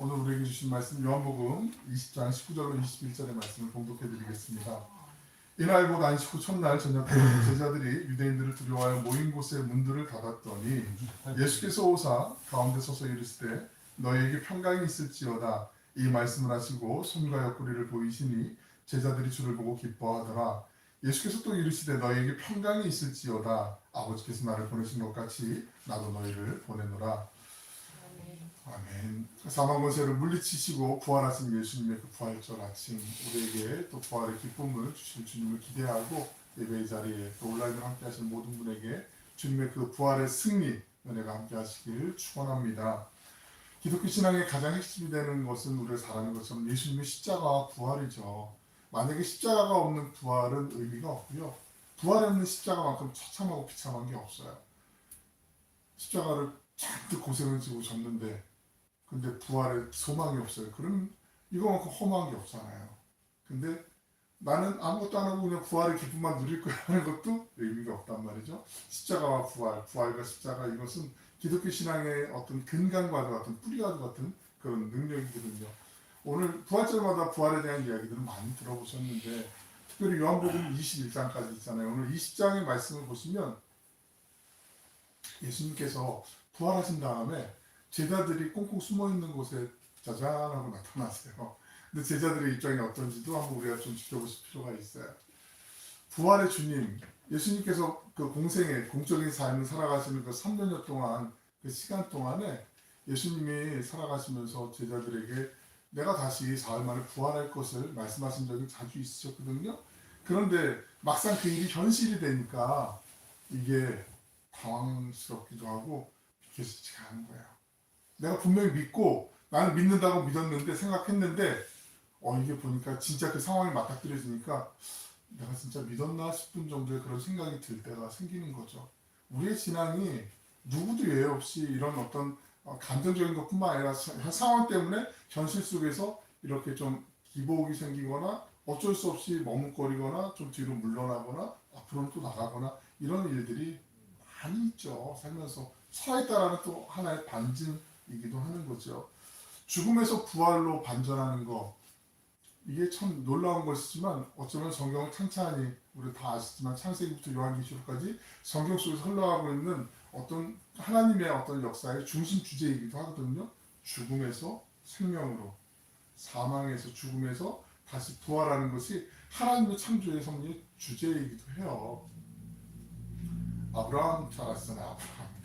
오늘 우리에게 주신 말씀 요한복음 20장 19절로 21절의 말씀을 봉독해 드리겠습니다. 이날 곧 안식 후 첫날 저녁 때 제자들이 유대인들을 두려워하여 모인 곳에 문들을 닫았더니 예수께서 오사 가운데 서서 이르시되 너희에게 평강이 있을지어다. 이 말씀을 하시고 손과 옆구리를 보이시니 제자들이 주를 보고 기뻐하더라. 예수께서 또 이르시되 너희에게 평강이 있을지어다. 아버지께서 나를 보내신 것 같이 나도 너희를 보내노라. 아멘. 사망 권세를 물리치시고 부활하신 예수님의 그 부활절 아침, 우리에게 또 부활의 기쁨을 주실 주님을 기대하고 예배의 자리에 또 온라인으로 함께 하신 모든 분에게 주님의 그 부활의 승리 은혜가 함께 하시길 축원합니다. 기독교 신앙의 가장 핵심이 되는 것은 우리가 잘 아는 것처럼 예수님의 십자가와 부활이죠. 만약에 십자가가 없는 부활은 의미가 없고요. 부활이 없는 십자가만큼 처참하고 비참한 게 없어요. 십자가를 잔뜩 고생을 지고 졌는데 근데 부활에 소망이 없어요. 그럼 이거만큼 허무한 게 없잖아요. 근데 나는 아무것도 안 하고 그냥 부활의 기쁨만 누릴 거야 하는 것도 의미가 없단 말이죠. 십자가와 부활, 부활과 십자가 이것은 기독교 신앙의 어떤 근간과도 같은 뿌리와도 같은 그런 능력이거든요. 오늘 부활절마다 부활에 대한 이야기들을 많이 들어보셨는데 특별히 요한복음 21장까지 있잖아요. 오늘 20장의 말씀을 보시면 예수님께서 부활하신 다음에 제자들이 꽁꽁 숨어있는 곳에 짜잔하고 나타났어요. 근데 제자들의 입장이 어떤지도 한번 우리가 좀 지켜보실 필요가 있어요. 부활의 주님, 예수님께서 그 공적인 삶을 살아가시는 그 3년여 동안 그 시간 동안에 예수님이 살아가시면서 제자들에게 내가 다시 사흘 만에 부활할 것을 말씀하신 적이 자주 있으셨거든요. 그런데 막상 그 일이 현실이 되니까 이게 당황스럽기도 하고 믿겨지지가 않은 거예요. 내가 분명히 믿고 나는 믿는다고 믿었는데 생각했는데 이게 보니까 진짜 그 상황이 맞닥뜨려지니까 내가 진짜 믿었나 싶은 정도의 그런 생각이 들 때가 생기는 거죠. 우리의 신앙이 누구도 예외 없이 이런 어떤 감정적인 것뿐만 아니라 상황 때문에 현실 속에서 이렇게 좀 기복이 생기거나 어쩔 수 없이 머뭇거리거나 좀 뒤로 물러나거나 앞으로는 또 나가거나 이런 일들이 많이 있죠. 살면서 살아있다라는 또 하나의 반증이기도 하는 거죠. 죽음에서 부활로 반전하는 거 이게 참 놀라운 것이지만 어쩌면 성경을 찬찬히 우리 다 아시지만 창세기부터 요한계시록까지 성경 속에서 흘러가고 있는 어떤 하나님의 어떤 역사의 중심 주제이기도 하거든요. 죽음에서 생명으로, 사망에서 죽음에서 다시 부활하는 것이 하나님의 창조의 섭리의 주제이기도 해요. 아브라함 잘 아시잖아요. 아브라함.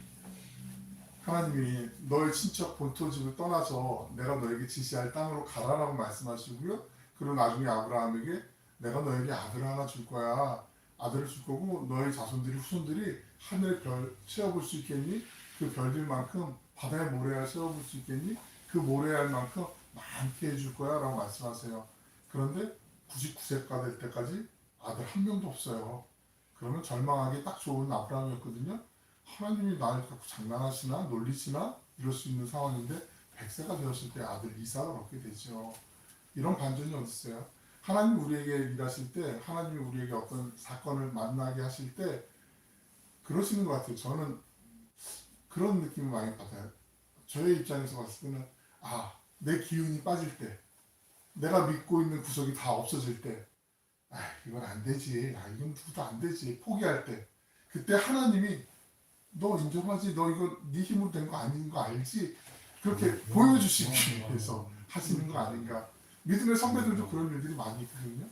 하나님이 너의 친척 본토집을 떠나서 내가 너에게 지시할 땅으로 가라라고 말씀하시고요. 그리고 나중에 아브라함에게 내가 너에게 아들을 하나 줄 거야. 아들을 줄 거고 너의 자손들이 후손들이 하늘의 별 세어볼 수 있겠니? 그 별들만큼 바다의 모래알 세어볼 수 있겠니? 그 모래알만큼 많게 해줄 거야 라고 말씀하세요. 그런데 99세가 될 때까지 아들 한 명도 없어요. 그러면 절망하기 딱 좋은 아브라함이었거든요. 하나님이 나를 갖고 장난하시나 놀리시나 이럴 수 있는 상황인데 100세가 되었을 때 아들 이삭을 얻게 되죠. 이런 반전이 어디 있어요? 하나님이 우리에게 일하실 때 하나님이 우리에게 어떤 사건을 만나게 하실 때 그러시는 것 같아요. 저는 그런 느낌을 많이 받아요. 저의 입장에서 봤을 때는 내 기운이 빠질 때 내가 믿고 있는 구석이 다 없어질 때 이건 안 되지. 이건 누구도 안 되지. 포기할 때 그때 하나님이 너 인정하지? 너 이거 네 힘으로 된 거 아닌 거 알지? 그렇게 보여주시기 위해서 하시는 거 아닌가. 믿음의 선배들도 그런 일들이 많이 있거든요.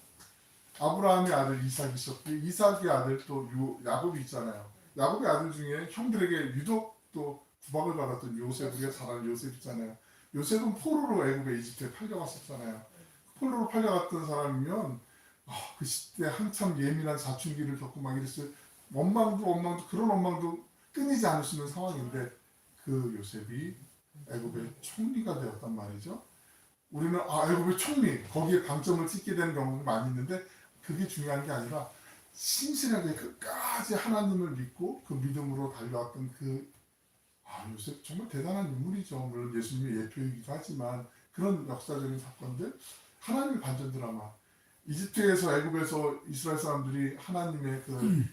아브라함의 아들 이삭이 있었고 이삭의 아들 또 야곱이 있잖아요. 야곱의 아들 중에 형들에게 유독 또 구박을 받았던 요셉, 우리가 잘 아는 요셉 있잖아요. 요셉은 포로로 애굽에 이집트에 팔려갔었잖아요. 포로로 팔려갔던 사람이면 그 시대 한참 예민한 사춘기를 겪고 막 이랬어요. 원망도 그런 원망도 끊이지 않을 수 있는 상황인데 그 요셉이 애굽의 총리가 되었단 말이죠. 우리는 애굽의 총리 거기에 방점을 찍게 되는 경우가 많이 있는데 그게 중요한 게 아니라 신실하게 끝까지 하나님을 믿고 그 믿음으로 달려왔던 요셉 정말 대단한 인물이죠. 물론 예수님의 예표이기도 하지만 그런 역사적인 사건들 하나님의 반전 드라마 이집트에서 애굽에서 이스라엘 사람들이 하나님의 그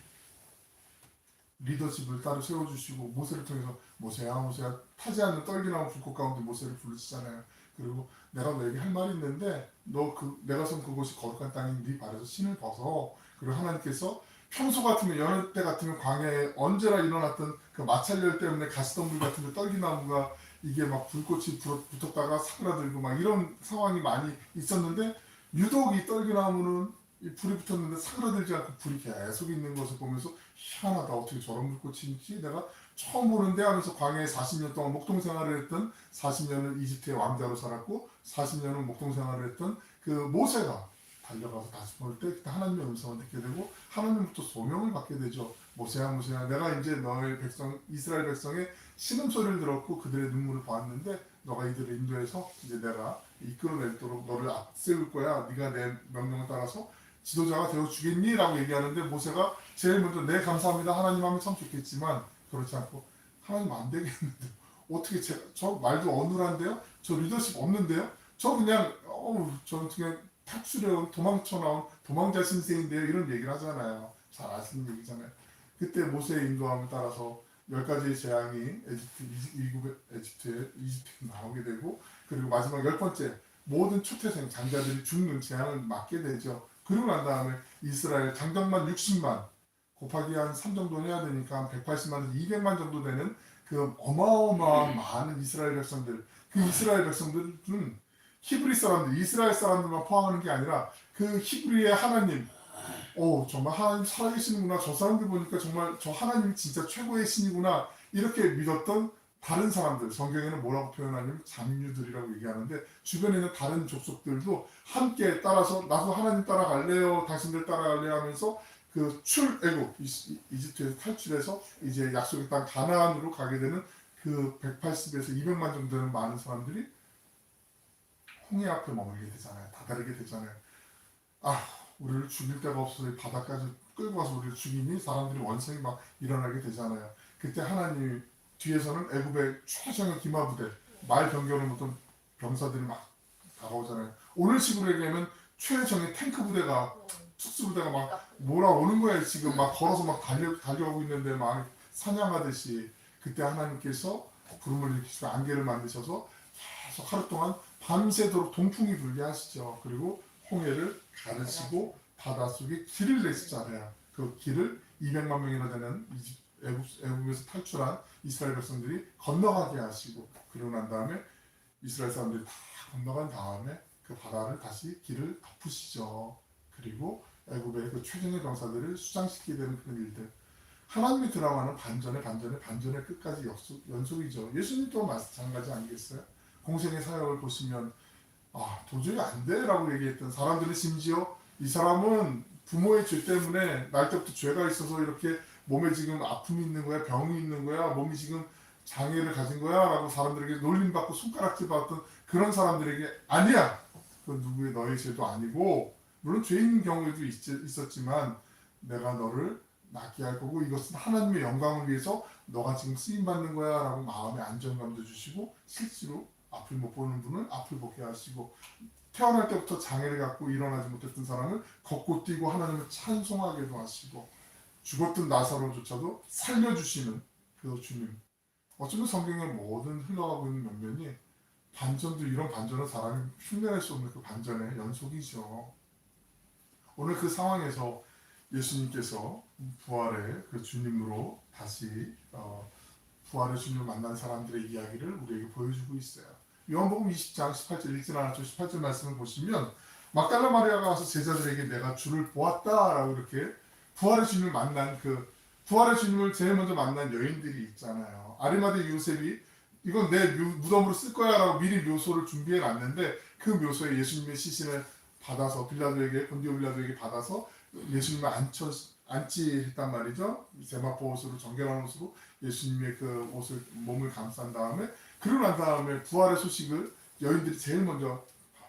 리더십을 따로 세워주시고 모세를 통해서 모세야 타지 않는 떨기나무 불꽃 가운데 모세를 부르시잖아요. 그리고 내가 너에게 할 말이 있는데 내가 선 그곳이 거룩한 땅인 네 발에서 신을 벗어. 그리고 하나님께서 평소 같으면 여느 때 같으면 광야에 언제나 일어났던 그 마찰열 때문에 가시덤불 같은 데 떨기나무가 이게 막 불꽃이 붙었다가 사그라들고 막 이런 상황이 많이 있었는데 유독 이 떨기나무는 이 불이 붙었는데 사그라들지 않고 불이 계속 있는 것을 보면서 희한하다. 어떻게 저런 불꽃이 있지? 내가 처음 보는데 하면서 광야에 40년 동안 목동 생활을 했던 40년을 이집트의 왕자로 살았고 40년은 목동 생활을 했던 그 모세가 달려가서 다시 볼 때 그때 하나님의 음성을 듣게 되고 하나님부터 소명을 받게 되죠. 모세야 모세야 내가 이제 너의 백성 이스라엘 백성의 신음소리를 들었고 그들의 눈물을 보았는데 너가 이들을 인도해서 이제 내가 이끌어내도록 너를 앞세울 거야. 네가 내 명령을 따라서 지도자가 되어 주겠니? 라고 얘기하는데 모세가 제일 먼저 네 감사합니다 하나님 하면 참 좋겠지만 그렇지 않고 하나님 안 되겠는데 어떻게 저 말도 어눌한데요? 저 리더십 없는데요? 저 그냥 저는 그냥 탈출해온 도망쳐 나온 도망자 신세인데요 이런 얘기를 하잖아요. 잘 아시는 얘기잖아요. 그때 모세의 인도함을 따라서 10가지의 재앙이 이집트에 나오게 되고 그리고 마지막 10번째 모든 초태생 장자들이 죽는 재앙을 맞게 되죠. 그러고 난 다음에 이스라엘 장정만 60만 곱하기 한 3 정도 해야 되니까 한 180만에서 200만 정도 되는 그 어마어마한 많은 이스라엘 백성들 그 이스라엘 백성들은 히브리 사람들 이스라엘 사람들만 포함하는 게 아니라 그 히브리의 하나님 정말 하나님 살아계시는구나 저 사람들 보니까 정말 저 하나님이 진짜 최고의 신이구나 이렇게 믿었던 다른 사람들 성경에는 뭐라고 표현하냐면 장유들이라고 얘기하는데 주변에 있는 다른 족속들도 함께 따라서 나도 하나님 따라갈래요 당신들 따라갈래요 하면서 그 출애굽 이집트에서 탈출해서 이제 약속의 땅 가나안으로 가게 되는 그 180에서 200만 정도 되는 많은 사람들이 홍해 앞에 머물게 되잖아요. 다다르게 되잖아요. 우리를 죽일 데가 없어서 이 바다까지 끌고 와서 우리를 죽이니 사람들이 원성이 막 일어나게 되잖아요. 그때 하나님 뒤에서는 애굽의 최정의 기마부대 말 변경을 못한 병사들이 막 다가오잖아요. 오늘 식으로 얘기하면 최정의 탱크 부대가 특수부대가 막 몰아오는 거예요. 지금 막 걸어서 막 달려오고 있는데 막 사냥하듯이 그때 하나님께서 구름을 일으키시고 안개를 만드셔서 계속 하루 동안 밤새도록 동풍이 불게 하시죠. 그리고 홍해를 가르시고 바닷속에 길을 내시잖아요. 그 길을 200만 명이나 되는 애굽에서 탈출한 이스라엘 백성들이 건너가게 하시고 그러고 난 다음에 이스라엘 사람들이 다 건너간 다음에 그 바다를 다시 길을 덮으시죠. 그리고 애굽의 그 최정예 병사들을 수장시키게 되는 그런 일들. 하나님의 드라마는 반전의 끝까지 연속이죠. 예수님도 마찬가지 아니겠어요? 공생의 사역을 보시면 도저히 안 돼라고 얘기했던 사람들은 심지어 이 사람은 부모의 죄 때문에 날 때부터 죄가 있어서 이렇게 몸에 지금 아픔이 있는 거야 병이 있는 거야 몸이 지금 장애를 가진 거야 라고 사람들에게 놀림받고 손가락질 받았던 그런 사람들에게 아니야 그건 누구의 너의 죄도 아니고 물론 죄 있는 경우에도 있었지만 내가 너를 낫게 할 거고 이것은 하나님의 영광을 위해서 너가 지금 쓰임받는 거야 라고 마음의 안정감도 주시고 실제로 앞을 못 보는 분은 앞을 보게 하시고 태어날 때부터 장애를 갖고 일어나지 못했던 사람을 걷고 뛰고 하나님을 찬송하게도 하시고 죽었던 나사로조차도 살려주시는 그 주님. 어쩌면 성경의 모든 흘러가고 있는 면면이 반전도 이런 반전은 사람이 흉내낼 수 없는 그 반전의 연속이죠. 오늘 그 상황에서 예수님께서 부활의 그 주님으로 다시 부활의 주님을 만난 사람들의 이야기를 우리에게 보여주고 있어요. 요한복음 20장 18절 읽진 않았죠. 18절 말씀을 보시면 막달라 마리아가 와서 제자들에게 내가 주를 보았다라고 이렇게 부활의 주님을 만난 그 부활의 주님을 제일 먼저 만난 여인들이 있잖아요. 아리마대 요셉이 이건 내 무덤으로 쓸 거야 라고 미리 묘소를 준비해 놨는데 그 묘소에 예수님의 시신을 받아서 본디오 빌라도에게 받아서 예수님을 안치했단 말이죠. 세마포 옷으로 정결한 옷으로 예수님의 그 옷을 몸을 감싼 다음에 그러고 난 다음에 부활의 소식을 여인들이 제일 먼저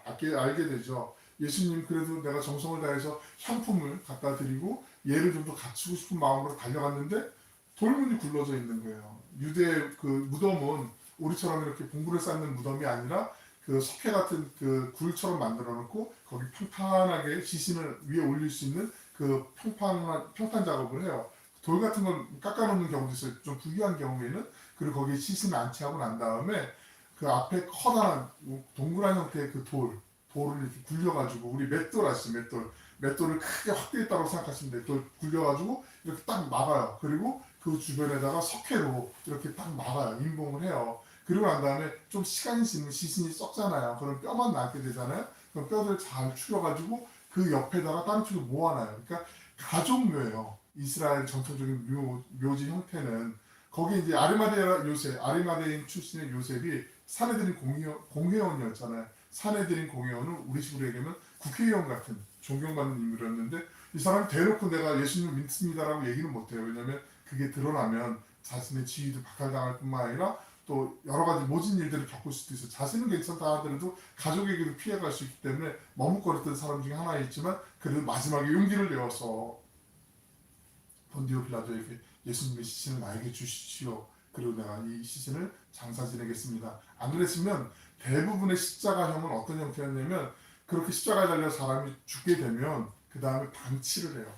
알게 되죠. 예수님 그래도 내가 정성을 다해서 향품을 갖다 드리고 얘를 좀 더 갖추고 싶은 마음으로 달려갔는데 돌문이 굴러져 있는 거예요. 유대 그 무덤은 우리처럼 이렇게 봉구를 쌓는 무덤이 아니라 그 석회 같은 그 굴처럼 만들어 놓고 거기 평탄하게 시신을 위에 올릴 수 있는 그 평판 작업을 해요. 돌 같은 건 깎아놓는 경우도 있어요. 좀 부유한 경우에는. 그리고 거기에 시신을 안치하고 난 다음에 그 앞에 커다란 동그란 형태의 그 돌을 이렇게 굴려가지고 우리 맷돌 아시죠? 맷돌을 크게 확대했다고 생각하시면 돼요. 그걸 굴려가지고 이렇게 딱 막아요. 그리고 그 주변에다가 석회로 이렇게 딱 막아요. 임봉을 해요. 그리고 난 다음에 좀 시간이 지나면 시신이 썩잖아요. 그럼 뼈만 남게 되잖아요. 그럼 뼈를 잘 추려가지고 그 옆에다가 다른 쪽에 모아놔요. 그러니까 가족묘예요. 이스라엘 전통적인 묘지 형태는 거기 이제 아리마대인 출신의 요셉이 사내들인 공회원이었잖아요. 사내들인 공회원은 우리 식으로 얘기하면 국회의원 같은 존경받는 인물이었는데 이 사람이 대놓고 내가 예수님을 믿습니다라고 얘기는 못해요. 왜냐하면 그게 드러나면 자신의 지위도 박탈당할 뿐만 아니라 또 여러 가지 모진 일들을 겪을 수도 있어요. 자신은 괜찮다 하더라도 가족에게도 피해갈 수 있기 때문에 머뭇거렸던 사람 중에 하나였지만 그래도 마지막에 용기를 내어서 본디오 빌라도에게 예수님의 시신을 나에게 주십시오. 그리고 내가 이 시신을 장사 지내겠습니다. 안 그랬으면 대부분의 십자가형은 어떤 형태였냐면 그렇게 십자가에 달려 사람이 죽게 되면 그 다음에 방치를 해요.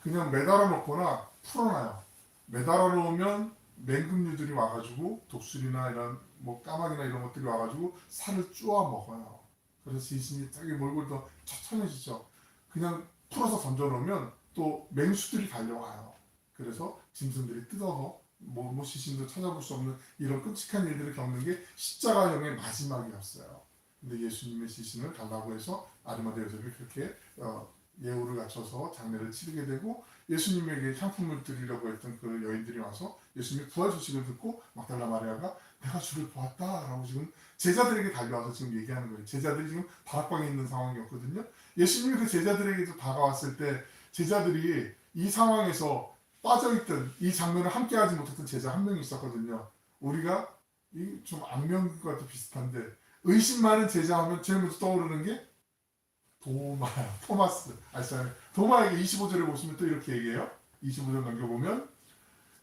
그냥 매달아 놓거나 풀어놔요. 매달아 놓으면 맹금류들이 와가지고 독수리나 이런 뭐 까마귀나 이런 것들이 와가지고 살을 쪼아 먹어요. 그래서 시신이 되게 몰골도 처참해지죠. 그냥 풀어서 던져놓으면 또 맹수들이 달려와요. 그래서 짐승들이 뜯어서 뭐 시신도 찾아볼 수 없는 이런 끔찍한 일들을 겪는 게 십자가형의 마지막이었어요. 근데 예수님의 시신을 달라고 해서 아리마대 요셉이 그렇게 예우를 갖춰서 장례를 치르게 되고 예수님에게 향품을 드리려고 했던 그 여인들이 와서 예수님의 부활 소식을 듣고 막달라 마리아가 내가 주를 보았다라고 지금 제자들에게 달려와서 지금 얘기하는 거예요. 제자들이 지금 다락방에 있는 상황이었거든요. 예수님이 그 제자들에게도 다가왔을 때 제자들이 이 상황에서 빠져있던 이 장면을 함께하지 못했던 제자 한 명이 있었거든요. 우리가 좀 악명과도 비슷한데 의심 많은 제자 하면 제일 먼저 떠오르는 게 토마스 아시잖아요. 도마에게 25절에 보시면 또 이렇게 얘기해요. 25절 넘겨보면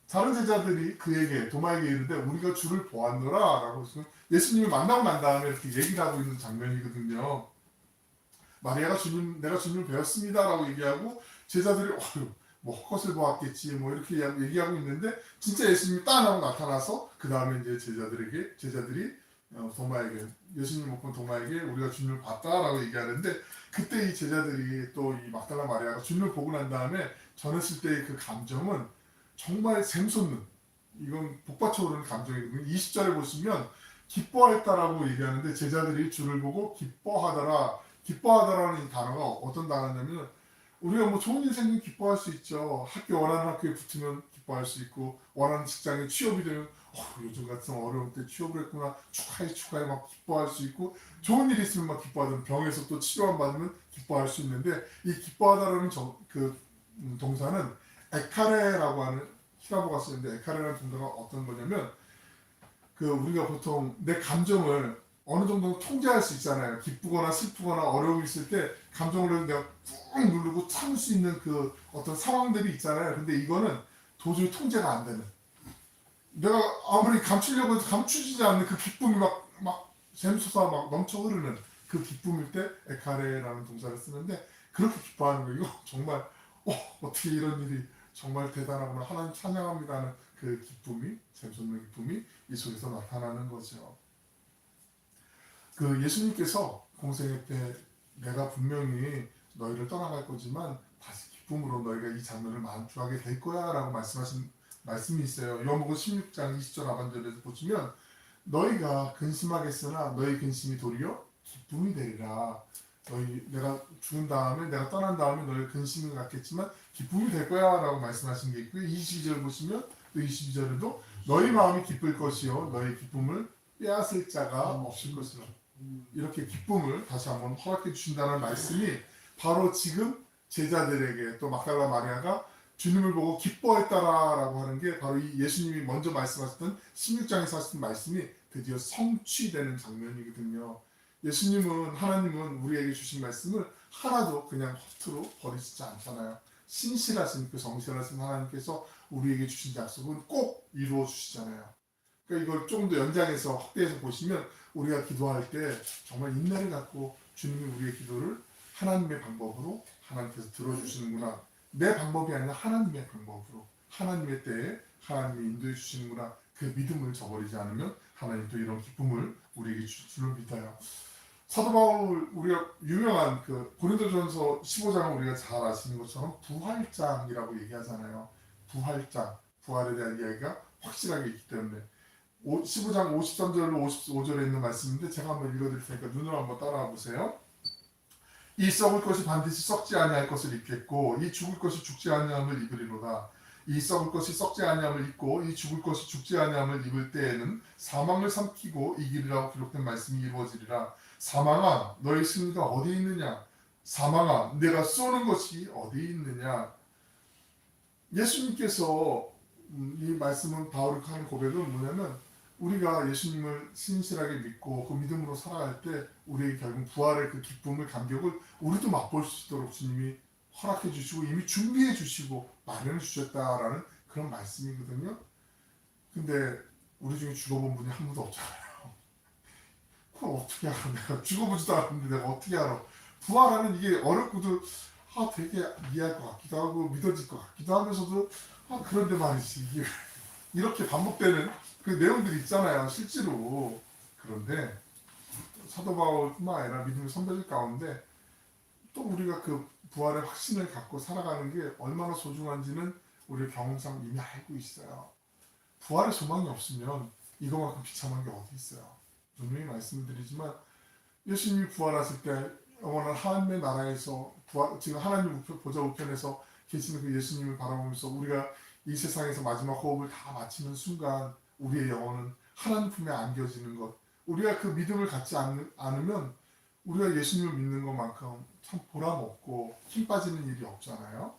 다른 제자들이 그에게 도마에게 이르되 우리가 주를 보았노라 라고 예수님을 만나고 난 다음에 이렇게 얘기를 하고 있는 장면이거든요. 마리아가 내가 주님을 배웠습니다 라고 얘기하고 제자들이 뭐 헛것을 보았겠지 뭐 이렇게 얘기하고 있는데 진짜 예수님이 딱 하고 나타나서 그 다음에 이제 제자들이 도마에게 예수님 못 본 도마에게 우리가 주님을 봤다라고 얘기하는데 그때 이 제자들이 또 이 막달라 마리아가 주님을 보고 난 다음에 전했을 때의 그 감정은 정말 샘솟는 이건 복받쳐 오르는 감정이거든요. 20절에 보시면 기뻐했다라고 얘기하는데 제자들이 주를 보고 기뻐하다라는 이 단어가 어떤 단어냐면 우리가 뭐 좋은 일 생기면 기뻐할 수 있죠. 원하는 학교에 붙으면 기뻐할 수 있고 원하는 직장에 취업이 되면 요즘 같은 어려운 때 취업을 했구나 축하해 막 기뻐할 수 있고 좋은 일이 있으면 막 기뻐하든 병에서 또 치료만 받으면 기뻐할 수 있는데 이 기뻐하다라는 동사는 에카레라고 하는 히라보가 쓰는데 에카레라는 동사가 어떤 거냐면 우리가 보통 내 감정을 어느 정도 통제할 수 있잖아요. 기쁘거나 슬프거나 어려움이 있을 때 감정을 내가 꾹 누르고 참을 수 있는 그 어떤 상황들이 있잖아요. 근데 이거는 도저히 통제가 안 되는 내가 아무리 감추려고 해도 감추지 않는 그 기쁨이 막 샘솟아 막 넘쳐 흐르는 그 기쁨일 때 에카레라는 동사를 쓰는데 그렇게 기뻐하는 거예요. 이거 정말 어떻게 이런 일이 정말 대단하구나 하나님 찬양합니다 하는 그 기쁨이 샘솟는 기쁨이 이 속에서 나타나는 거죠. 예수님께서 공생애 때 내가 분명히 너희를 떠나갈 거지만 다시 기쁨으로 너희가 이 장면을 만족하게 될 거야 라고 말씀하신 말씀이 있어요. 요한복음 16장 20절 하반절에서 보시면 너희가 근심하겠으나 너희 근심이 도리어 기쁨이 되리라. 내가 죽은 다음에 내가 떠난 다음에 너희 근심을 갖겠지만 기쁨이 될 거야 라고 말씀하신 게 있고요. 22절 보시면 또 22절에도 너희 마음이 기쁠 것이요 너희 기쁨을 빼앗을 자가 없을 것이라. 이렇게 기쁨을 다시 한번 허락해 주신다는 말씀이 바로 지금 제자들에게 또 막달라 마리아가 주님을 보고 기뻐했다라고 하는 게 바로 이 예수님이 먼저 말씀하셨던 16장에서 하셨던 말씀이 드디어 성취되는 장면이거든요. 하나님은 우리에게 주신 말씀을 하나도 그냥 허투루 버리시지 않잖아요. 신실하신 그 정실하신 하나님께서 우리에게 주신 약속은 꼭 이루어 주시잖아요. 그러니까 이걸 조금 더 연장해서 확대해서 보시면 우리가 기도할 때 정말 인내를 갖고 주님이 우리의 기도를 하나님의 방법으로 하나님께서 들어주시는구나. 내 방법이 아니라 하나님의 방법으로 하나님의 때에 하나님이 인도해 주시는구나. 그 믿음을 저버리지 않으면 하나님 또 이런 기쁨을 우리에게 줄을 믿어요. 사도 바울 우리가 유명한 그 고린도전서 15장을 우리가 잘 아시는 것처럼 부활장이라고 얘기하잖아요. 부활장, 부활에 대한 이야기가 확실하게 있기 때문에 15장 53절로 55절에 있는 말씀인데 제가 한번 읽어드릴 테니까 눈으로 한번 따라와 보세요. 이 썩을 것이 반드시 썩지 아니할 것을 입겠고 이 죽을 것이 죽지 아니함을 입으리로다. 이 썩을 것이 썩지 아니함을 입고 이 죽을 것이 죽지 아니함을 입을 때에는 사망을 삼키고 이기리라고 기록된 말씀이 이루어지리라. 사망아 너의 승리가 어디 있느냐? 사망아 내가 쏘는 것이 어디 있느냐? 예수님께서 이 말씀은 바울이 하는 고백은 뭐냐면 우리가 예수님을 신실하게 믿고 그 믿음으로 살아갈 때 우리에게 결국 부활의 그 기쁨을 감격을 우리도 맛볼 수 있도록 주님이 허락해 주시고 이미 준비해 주시고 마련해 주셨다라는 그런 말씀이거든요. 근데 우리 중에 죽어본 분이 한 분도 없잖아요. 그걸 어떻게 알아? 내가 죽어보지도 않았는데 내가 어떻게 알아? 부활하는 이게 어렵고도 되게 이해할 것 같기도 하고 믿어질 것 같기도 하면서도 그런데 말이지 이게 이렇게 반복되는 그 내용들이 있잖아요 실제로. 그런데 사도 바울뿐만 아니라 믿음의 선배들 가운데 또 우리가 그 부활의 확신을 갖고 살아가는 게 얼마나 소중한지는 우리 경험상 이미 알고 있어요. 부활의 소망이 없으면 이거만큼 비참한 게 어디 있어요. 분명히 말씀드리지만 예수님이 부활하실 때 영원한 하나님의 나라에서 지금 하나님 보좌 우편에서 계시는 그 예수님을 바라보면서 우리가 이 세상에서 마지막 호흡을 다 마치는 순간 우리의 영혼은 하나님 품에 안겨지는 것. 우리가 그 믿음을 갖지 않으면 우리가 예수님을 믿는 것만큼 참 보람없고 힘 빠지는 일이 없잖아요.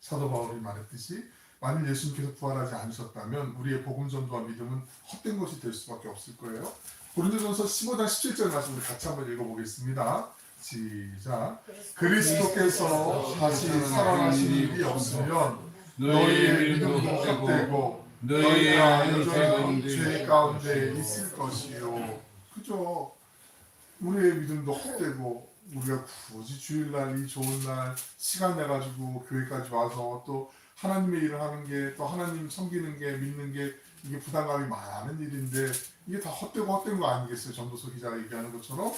사도 바울이 말했듯이 만일 예수님께서 부활하지 않으셨다면 우리의 복음 전도와 믿음은 헛된 것이 될 수밖에 없을 거예요. 고린도전서 15장 17절 말씀 우리 같이 한번 읽어보겠습니다. 시작. 그리스도께서 다시 살아나신 일이 없으면 너희의 믿음도 헛되고 너희가 여전히 죄 가운데 있을 것이요. 그죠? 우리의 믿음도 헛되고 우리가 굳이 주일날 이 좋은 날 시간 내가지고 교회까지 와서 또 하나님의 일을 하는 게 또 하나님 섬기는 게 믿는 게 이게 부담감이 많은 일인데 이게 다 헛된 거 아니겠어요? 전도서 기자가 얘기하는 것처럼.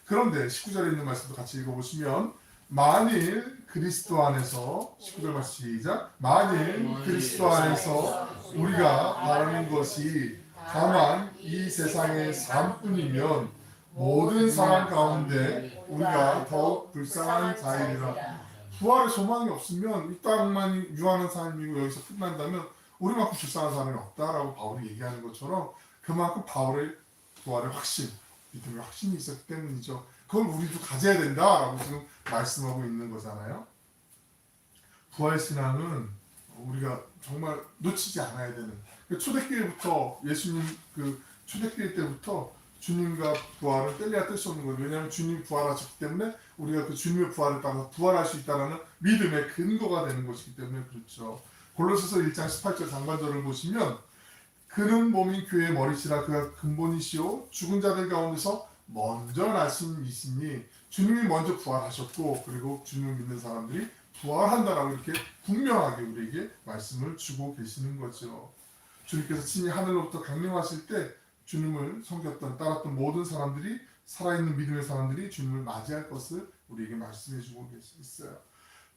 그런데 19절에 있는 말씀도 같이 읽어보시면 만일 그리스도 안에서 19절 말씀 시작. 만일 그리스도 안에서 우리가 바라는 것이 다만 이 세상의 삶뿐이면 모든 상황 가운데 우리가 더욱 불쌍한 자이라. 부활의 소망이 없으면 이 땅만 유한한 삶이고 여기서 끝난다면 우리만큼 불쌍한 사람이 없다라고 바울이 얘기하는 것처럼 그만큼 바울의 부활의 확신, 믿음의 확신이 있었기 때문이죠. 그걸 우리도 가져야 된다라고 지금 말씀하고 있는 거잖아요. 부활신앙은 우리가 정말 놓치지 않아야 되는, 초대교회부터 예수님 초대교회 때부터 주님과 부활을 뗄래야 뗄 수 없는 거예요. 왜냐하면 주님이 부활하셨기 때문에 우리가 그 주님의 부활을 따라서 부활할 수 있다는 믿음의 근거가 되는 것이기 때문에 그렇죠. 골로새서 1장 18절 상반절을 보시면 그는 몸인 교회의 머리시라 그가 근본이시오 죽은 자들 가운데서 먼저 나신 이시니 주님이 먼저 부활하셨고 그리고 주님을 믿는 사람들이 부활한다라고 이렇게 분명하게 우리에게 말씀을 주고 계시는 거죠. 주님께서 친히 하늘로부터 강림하실 때 주님을 섬겼던 따랐던 모든 사람들이 살아있는 믿음의 사람들이 주님을 맞이할 것을 우리에게 말씀해 주고 있어요.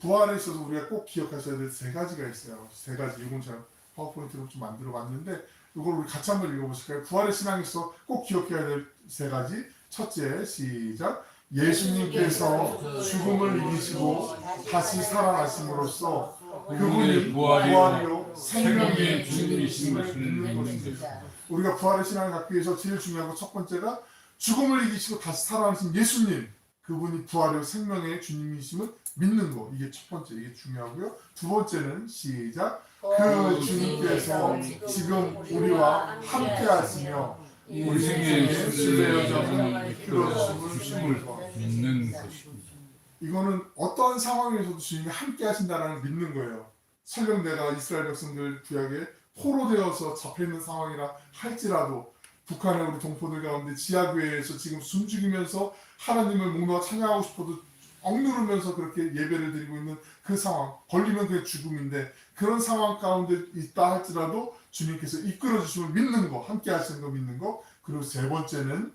부활에 있어서 우리가 꼭 기억하셔야 될 세 가지가 있어요. 세 가지. 이건 제가 파워포인트로 좀 만들어 봤는데 이걸 우리 같이 한번 읽어보실까요? 부활의 신앙에서 꼭 기억해야 될 세 가지. 첫째, 시작. 예수님께서 죽음을 이기시고 다시 살아나심으로써 그분이 부활이요 생명의 주님이심을 믿는 것입니다. 우리가 부활의 신앙을 갖기 위해서 제일 중요한 것 첫 번째가 죽음을 이기시고 다시 살아나신 예수님, 그분이 부활이요 생명의 주님이심을 믿는 거. 이게 첫 번째, 이게 중요하고요. 두 번째는 시작. 그 주님께서 지금 우리와 함께 하시며 우리 생애의 신뢰 여정을 이끌어 주심을 믿는 것입니다. 이거는 어떠한 상황에서도 주님이 함께 하신다는 믿는 거예요. 설령 내가 이스라엘 백성들 구약에 포로되어서 잡혀있는 상황이라 할지라도 북한의 우리 동포들 가운데 지하교회에서 지금 숨죽이면서 하나님을 묵노와 찬양하고 싶어도 억누르면서 그렇게 예배를 드리고 있는 그 상황, 걸리면 그게 죽음인데 그 그런 상황 가운데 있다 할지라도 주님께서 이끌어 주심을 믿는 거, 함께 하시는 거 믿는 거. 그리고 세 번째는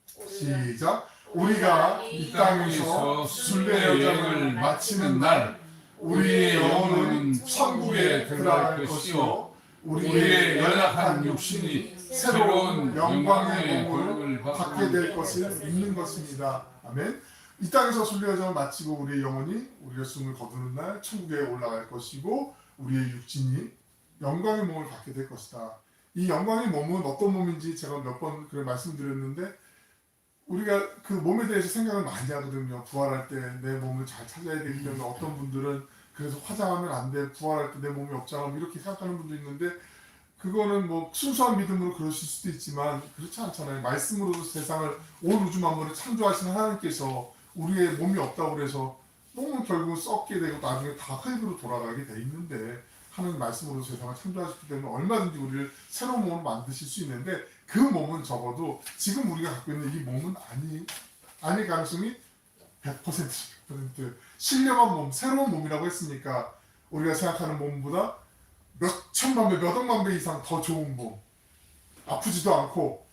시작. 우리가 이 땅에서 순례 여정을 마치는 날 우리의 영혼은 천국에 들어갈 것이요 우리의 연약한 육신이 새로운 영광의 몸을 받게 될 것을 믿는 것입니다. 아멘. 이 땅에서 순례 여정을 마치고 우리의 영혼이 우리의 숨을 거두는 날 천국에 올라갈 것이고 우리의 육신이 영광의 몸을 받게 될 것이다. 이 영광의 몸은 어떤 몸인지 제가 몇 번 말씀드렸는데 우리가 그 몸에 대해서 생각을 많이 하거든요. 부활할 때 내 몸을 잘 찾아야 되기 때문에 어떤 분들은 그래서 화장하면 안 돼. 부활할 때 내 몸이 없잖아. 이렇게 생각하는 분도 있는데 그거는 뭐 순수한 믿음으로 그러실 수도 있지만 그렇지 않잖아요. 말씀으로도 세상을 온 우주 만물을 창조하신 하나님께서 우리의 몸이 없다고 그래서 몸은 결국 썩게 되고 나중에 다 흙으로 돌아가게 돼 있는데 하나님 말씀으로 세상을 창조하셨기 때문에 얼마든지 우리를 새로운 몸을 만드실 수 있는데 그 몸은 적어도 지금 우리가 갖고 있는 이 몸은 아닐 가능성이 100% 신령한 몸, 새로운 몸이라고 했으니까 우리가 생각하는 몸보다 몇 천만 배, 몇 억만 배 이상 더 좋은 몸, 아프지도 않고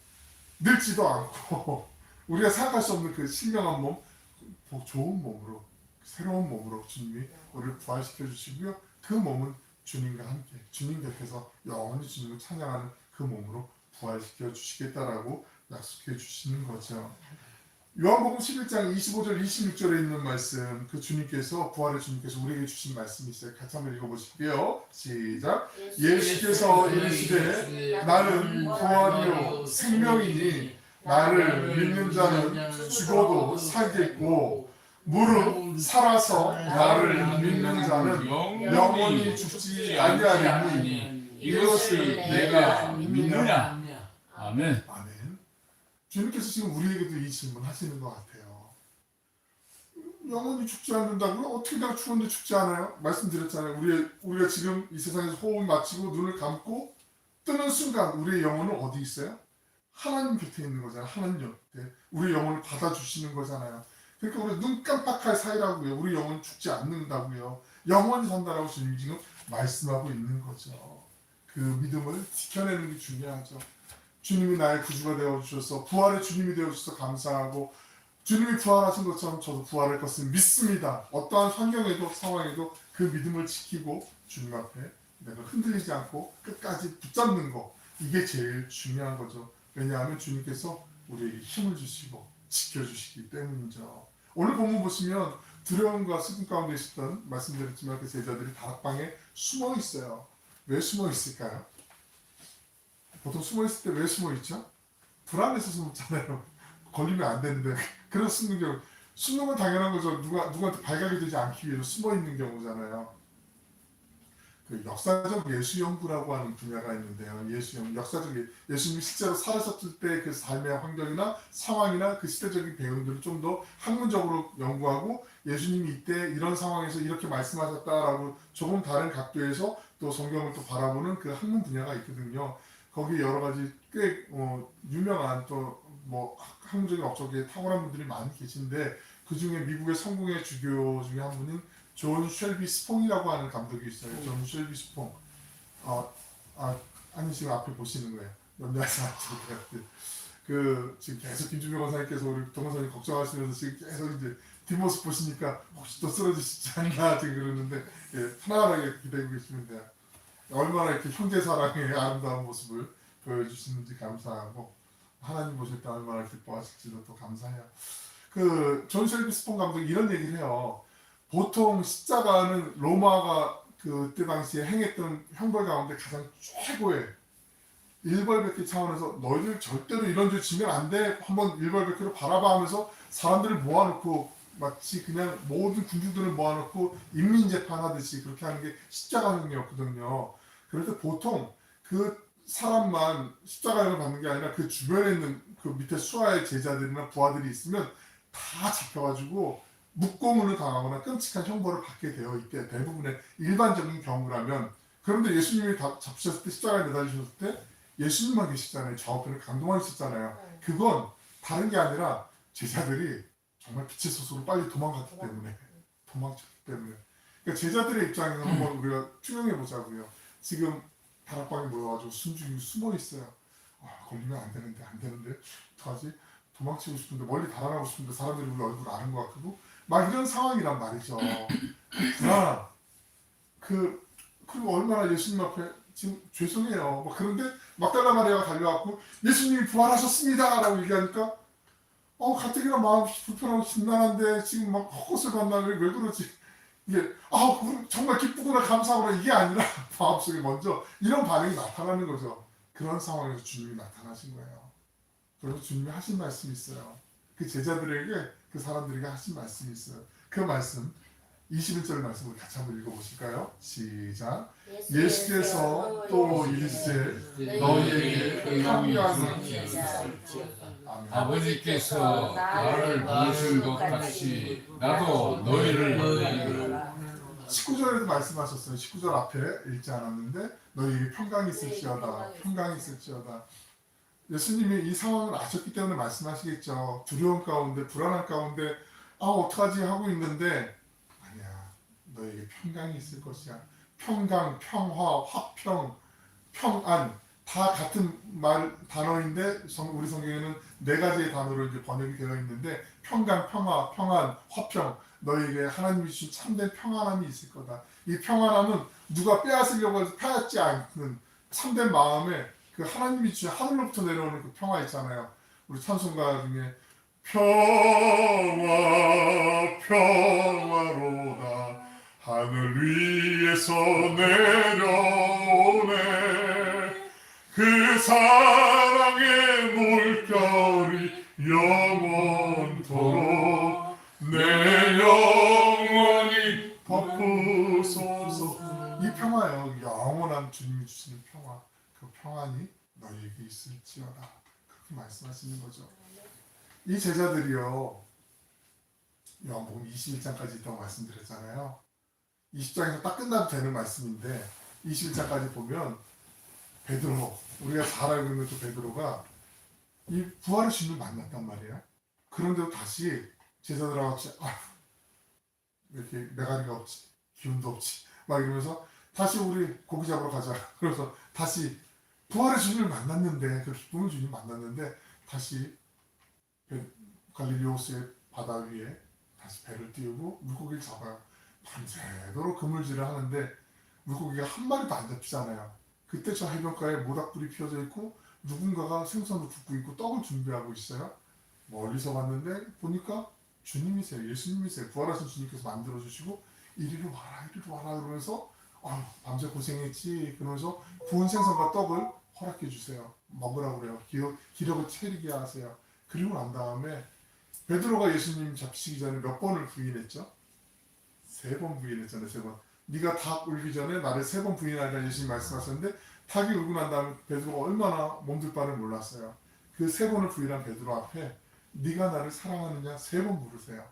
늙지도 않고 우리가 생각할 수 없는 그 신령한 몸, 좋은 몸으로 새로운 몸으로 주님이 우리를 부활시켜 주시고요. 그 몸은 주님과 함께 주님 곁에서 영원히 주님을 찬양하는 그 몸으로 부활시켜 주시겠다라고 약속해 주시는 거죠. 요한복음 11장 25절 26절에 있는 말씀, 그 주님께서 부활의 주님께서 우리에게 주신 말씀이 있어요. 같이 한번 읽어보실게요. 시작. 예수께서 이르시되 나는 부활이요 생명이니 나를 믿는 자는 죽어도 살겠고 무릇 살아서 나를 믿는 자는 영원히 죽지 아니하리니 이것을 내가 믿느냐. 아멘. 아멘. 주님께서 지금 우리에게도 이 질문 하시는 것 같아요. 영원히 죽지 않는다고요? 어떻게 내가 죽었는데 죽지 않아요? 말씀드렸잖아요. 우리가 지금 이 세상에서 호흡을 마치고 눈을 감고 뜨는 순간 우리의 영혼은 어디 있어요? 하나님 곁에 있는 거잖아요. 하나님 곁에. 우리 영혼을 받아주시는 거잖아요. 그러니까 우리 눈 깜빡할 사이라고요. 우리 영혼은 죽지 않는다고요. 영원히 산다라고 주님이 지금 말씀하고 있는 거죠. 그 믿음을 지켜내는 게 중요하죠. 주님이 나의 구주가 되어주셔서 부활의 주님이 되어주셔서 감사하고 주님이 부활하신 것처럼 저도 부활할 것을 믿습니다. 어떠한 환경에도 상황에도 그 믿음을 지키고 주님 앞에 내가 흔들리지 않고 끝까지 붙잡는 거, 이게 제일 중요한 거죠. 왜냐하면 주님께서 우리에게 힘을 주시고 지켜주시기 때문이죠. 오늘 본문 보시면 두려움과 슬픔 가운데 있었던, 말씀드렸지만 그 제자들이 다락방에 숨어 있어요. 왜 숨어 있을까요? 보통 숨어 있을 때 왜 숨어 있죠? 불안해서 숨었잖아요. 걸리면 안 되는데. 그래서 숨는 경우. 숨는 건 당연한 거죠. 누구한테 발각이 되지 않기 위해서 숨어 있는 경우잖아요. 그 역사적 예수 연구라고 하는 분야가 있는데요. 예수님이 실제로 살아셨을 때 그 삶의 환경이나 상황이나 그 시대적인 배경들을 좀 더 학문적으로 연구하고 예수님이 이때 이런 상황에서 이렇게 말씀하셨다라고 조금 다른 각도에서 또 성경을 또 바라보는 그 학문 분야가 있거든요. 거기 여러 가지 꽤 유명한 또 뭐 학문적인 업적에 탁월한 분들이 많이 계신데 그 중에 미국의 성공의 주교 중에 한 분인 존 쉘비 스퐁이라고 하는 감독이 있어요. 존 쉘비 스퐁. 아니 지금 앞에 보시는 거예요. 연대하지 않죠. 그 지금 계속 김준명 권사님께서 우리 동원사님 걱정하시면서 지금 계속 이제 뒷모습 보시니까 혹시 또 쓰러지시지 않나 지금 그러는데 편안하게 기대고 계시면 돼요. 얼마나 이렇게 형제 사랑의 아름다운 모습을 보여주시는지 감사하고 하나님 보실 때 얼마나 기뻐하실지도 또 감사해요. 그 존 쉘비 스폰 감독이 이런 얘기를 해요. 보통 십자가는 로마가 그때 당시에 행했던 형벌 가운데 가장 최고의 일벌백계 차원에서 너희들 절대로 이런 죄 지면 안 돼. 한번 일벌백계로 바라봐 하면서 사람들을 모아놓고 마치 그냥 모든 군주들을 모아놓고 인민재판하듯이 그렇게 하는 게 십자가형이었거든요. 그래서 보통 그 사람만 십자가형을 받는 게 아니라 그 주변에 있는 그 밑에 수하의 제자들이나 부하들이 있으면 다 잡혀가지고 묵고문을 당하거나 끔찍한 형벌을 받게 되어 있대. 대부분의 일반적인 경우라면. 그런데 예수님이 잡히셨을 때 십자가에 매달리셨을 때 예수님만 계시잖아요. 저 앞에는 강동원 있었잖아요. 그건 다른 게 아니라 제자들이 정말 빛의 소속으로 빨리 도망쳤기 때문에. 그러니까 제자들의 입장에서 한번 우리가 투영해 보자고요. 지금 다락방에 모여가지고 숨죽이고 숨어 있어요. 걸리면 안 되는데 어떡하지? 도망치고 싶은데 멀리 달아나고 싶은데 사람들이 우리 얼굴 아는 것 같고 막 이런 상황이란 말이죠. 불안. 그리고 얼마나 예수님 앞에 지금 죄송해요. 뭐 그런데 막달라 마리아가 달려왔고 예수님이 부활하셨습니다 라고 얘기하니까 가뜩이나 마음이 불편하고 심란한데 지금 막 헛것을 봤나 왜 그러지? 이게 정말 기쁘구나 감사하구나 이게 아니라 마음속에 먼저 이런 반응이 나타나는 거죠. 그런 상황에서 주님이 나타나신 거예요. 그래서 주님이 하신 말씀이 있어요. 그 제자들에게 그 사람들에게 하신 말씀이 있어요. 그 말씀 21절 말씀을 같이 한번 읽어보실까요? 시작. 예수께서 또 이르시되 너희에게 평강이 있을지어다. 아버지께서 나를 부르신 것 같이 나도 너희를 부르리라. 19절에도 말씀하셨어요. 19절 앞에 읽지 않았는데 너희에게 평강이 있을지어다. 평강이 있을지어다. 예수님이 이 상황을 아셨기 때문에 말씀하시겠죠. 두려움 가운데 불안한 가운데 어떡하지 하고 있는데 아니야. 너에게 평강이 있을 것이야. 평강, 평화, 화평, 평안 다 같은 단어인데 우리 성경에는 네 가지의 단어로 이제 번역이 되어 있는데 평강, 평화, 평안, 화평 너에게 하나님이 주신 참된 평안함이 있을 거다. 이 평안함은 누가 빼앗으려고 해서 빼앗지 않는 참된 마음에 그 하나님이 주신 하늘로부터 내려오는 그 평화 있잖아요. 우리 찬송가 중에 평화 평화로다 하늘 위에서 내려오네 그 사랑의 물결이 영원토록 내 영원히 덮으소서. 이 평화요 영원한 주님이 주시는 평화 그 평안이 너희에게 있을지어다 그렇게 말씀하시는 거죠. 이 제자들이요 요한복음 21장까지 있다고 말씀드렸잖아요. 20장에서 딱 끝나도 되는 말씀인데 21장까지 보면 베드로 우리가 잘 알고 있는 그 베드로가 이 부활의 주님을 만났단 말이에요. 그런데도 다시 제자들하고 같이 왜 이렇게 메가리가 없지 기운도 없지 막 이러면서 다시 우리 고기 잡으러 가자. 그래서 다시 부활의 주님을 만났는데 그 기쁨의 주님 만났는데 다시 갈릴리 호수의 바다 위에 다시 배를 띄우고 물고기를 잡아요. 밤새도록 그물질을 하는데 물고기가 한 마리도 안 잡히잖아요. 그때 저 해변가에 모닥불이 피어져 있고 누군가가 생선을 굽고 있고 떡을 준비하고 있어요. 멀리서 봤는데 보니까 주님이세요. 예수님이세요. 부활하신 주님께서 만들어주시고 이리로 와라 이리로 와라 그러면서 밤새 고생했지 그러면서 구운 생선과 떡을 허락해 주세요. 먹으라고 그래요. 기력을 채리게 하세요. 그리고 난 다음에 베드로가 예수님 잡히시기 전에 몇 번을 부인했죠? 3번 부인했잖아요. 3번. 네가 닭 울기 전에 나를 3번 부인하리라 예수님 말씀하셨는데 닭이 울고 난 다음에 베드로가 얼마나 몸둘 바를 몰랐어요. 그 3번을 부인한 베드로 앞에 네가 나를 사랑하느냐 3번 물으세요.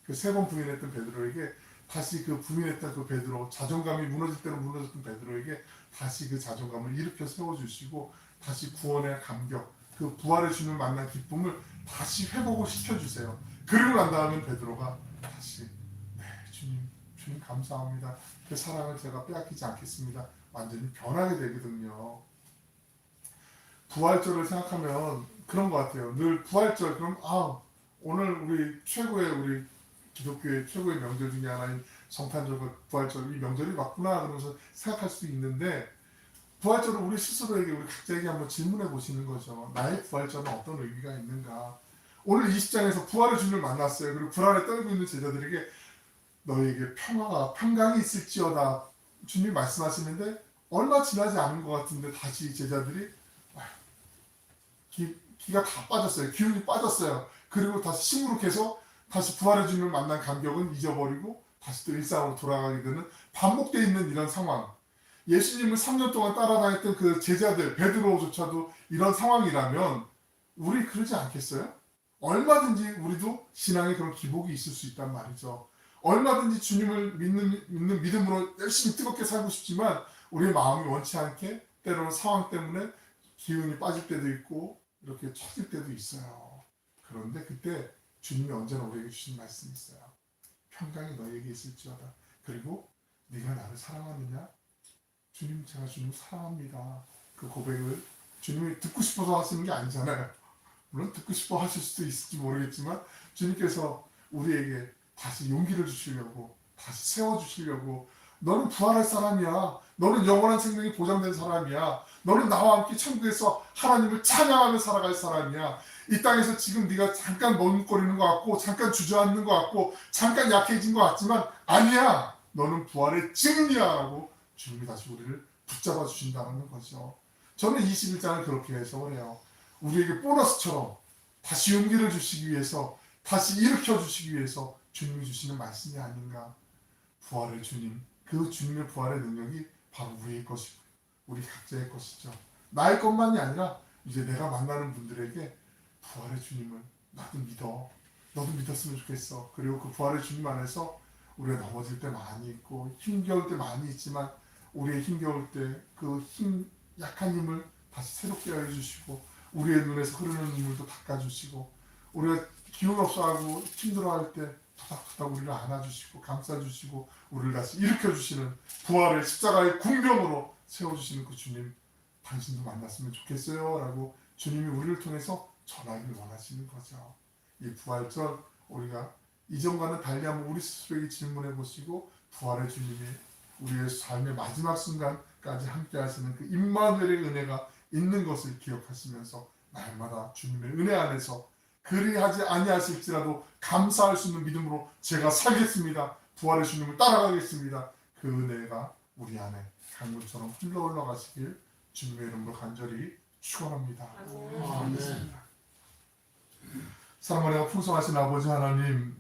그 3번 부인했던 베드로에게 다시 그 부인했던 그 베드로 자존감이 무너질 대로 무너졌던 베드로에게 다시 그 자존감을 일으켜 세워주시고 다시 구원의 감격 그 부활의 주님을 만난 기쁨을 다시 회복을 시켜주세요. 그리고 난 다음에 베드로가 다시 네 주님 감사합니다. 그 사랑을 제가 빼앗기지 않겠습니다. 완전히 변하게 되거든요. 부활절을 생각하면 그런 것 같아요. 늘 부활절 그럼 오늘 우리 기독교의 최고의 명절 중에 하나인 성탄절과 부활절 이 명절이 맞구나 그러면서 생각할 수 있는데 부활절을 우리 스스로에게 우리 각자에게 한번 질문해 보시는 거죠. 나의 부활절은 어떤 의미가 있는가? 오늘 20장에서 부활의 주님을 만났어요. 그리고 불안에 떨고 있는 제자들에게 너희에게 평강이 있을지어다 주님이 말씀하시는데 얼마 지나지 않은 것 같은데 다시 제자들이 기가 다 빠졌어요. 기운이 빠졌어요. 그리고 다시 시무룩해서 다시 부활의 주님을 만난 감격은 잊어버리고 다시 또 일상으로 돌아가게 되는 반복되어 있는 이런 상황. 예수님을 3년 동안 따라다녔던 그 제자들 베드로조차도 이런 상황이라면 우리 그러지 않겠어요? 얼마든지 우리도 신앙에 그런 기복이 있을 수 있단 말이죠. 얼마든지 주님을 믿는 믿음으로 열심히 뜨겁게 살고 싶지만 우리의 마음이 원치 않게 때로는 상황 때문에 기운이 빠질 때도 있고 이렇게 처질 때도 있어요. 그런데 그때 주님이 언제나 우리에게 주신 말씀이 있어요. 평강이 너에게 있을지어다. 그리고 네가 나를 사랑하느냐? 주님, 제가 주님 사랑합니다. 그 고백을 주님이 듣고 싶어서 하시는 게 아니잖아요. 물론 듣고 싶어 하실 수도 있을지 모르겠지만 주님께서 우리에게 다시 용기를 주시려고, 다시 세워주시려고, 너는 부활할 사람이야. 너는 영원한 생명이 보장된 사람이야. 너는 나와 함께 천국에서 하나님을 찬양하며 살아갈 사람이야. 이 땅에서 지금 네가 잠깐 머뭇거리는 것 같고, 잠깐 주저앉는 것 같고, 잠깐 약해진 것 같지만 아니야. 너는 부활의 증이야 라고 주님이 다시 우리를 붙잡아 주신다는 거죠. 저는 21장을 그렇게 해석을 해요. 우리에게 보너스처럼 다시 용기를 주시기 위해서, 다시 일으켜 주시기 위해서 주님이 주시는 말씀이 아닌가. 부활의 주님, 그 주님의 부활의 능력이 바로 우리의 것이고 우리 각자의 것이죠. 나의 것만이 아니라 이제 내가 만나는 분들에게 부활의 주님을 나도 믿어, 너도 믿었으면 좋겠어. 그리고 그 부활의 주님 안에서 우리가 넘어질 때 많이 있고 힘겨울 때 많이 있지만 우리의 힘겨울 때 그 약한 힘을 다시 새롭게 해주시고, 우리의 눈에서 흐르는 눈물도 닦아주시고, 우리가 기운 없어하고 힘들어할 때 토닥토닥 우리를 안아주시고 감싸주시고 우리를 다시 일으켜주시는 부활의 십자가의 군병으로 세워주시는 그 주님, 당신도 만났으면 좋겠어요 라고 주님이 우리를 통해서 전하기를 원하시는 거죠. 이 부활절 우리가 이전과는 달리 한번 우리 스스로에게 질문해 보시고, 부활의 주님이 우리의 삶의 마지막 순간까지 함께 하시는 그 임마누엘의 은혜가 있는 것을 기억하시면서 날마다 주님의 은혜 안에서 그리하지 아니하실지라도 감사할 수 있는 믿음으로 제가 살겠습니다. 부활의 주님을 따라가겠습니다. 그 은혜가 우리 안에 강물처럼 흘러 가시길 주님의 이름으로 간절히 축원합니다. 아멘. 사랑하여 풍성하신 아버지 하나님,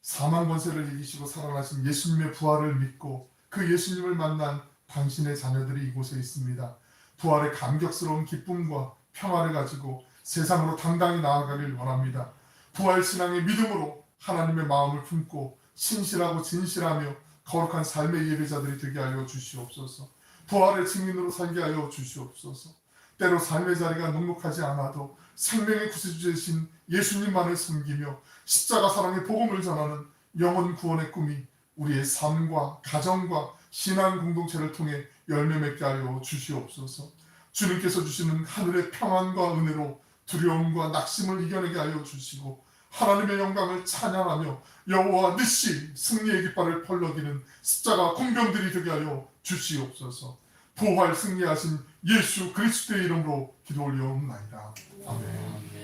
사망 권세를 이기시고 살아나신 예수님의 부활을 믿고 그 예수님을 만난 당신의 자녀들이 이곳에 있습니다. 부활의 감격스러운 기쁨과 평화를 가지고 세상으로 당당히 나아가길 원합니다. 부활 신앙의 믿음으로 하나님의 마음을 품고 신실하고 진실하며 거룩한 삶의 예배자들이 되게 하여 주시옵소서. 부활의 증인으로 살게 하여 주시옵소서. 때로 삶의 자리가 녹록하지 않아도 생명의 구세주이신 예수님만을 섬기며 십자가 사랑의 복음을 전하는 영혼 구원의 꿈이 우리의 삶과 가정과 신앙 공동체를 통해 열매 맺게 하여 주시옵소서. 주님께서 주시는 하늘의 평안과 은혜로 두려움과 낙심을 이겨내게 하여 주시고, 하나님의 영광을 찬양하며 여호와 니시 승리의 깃발을 펄럭이는 십자가 군병들이 되게 하여 주시옵소서. 부활 승리하신 예수 그리스도의 이름으로 기도 올려옵나이다. 아멘.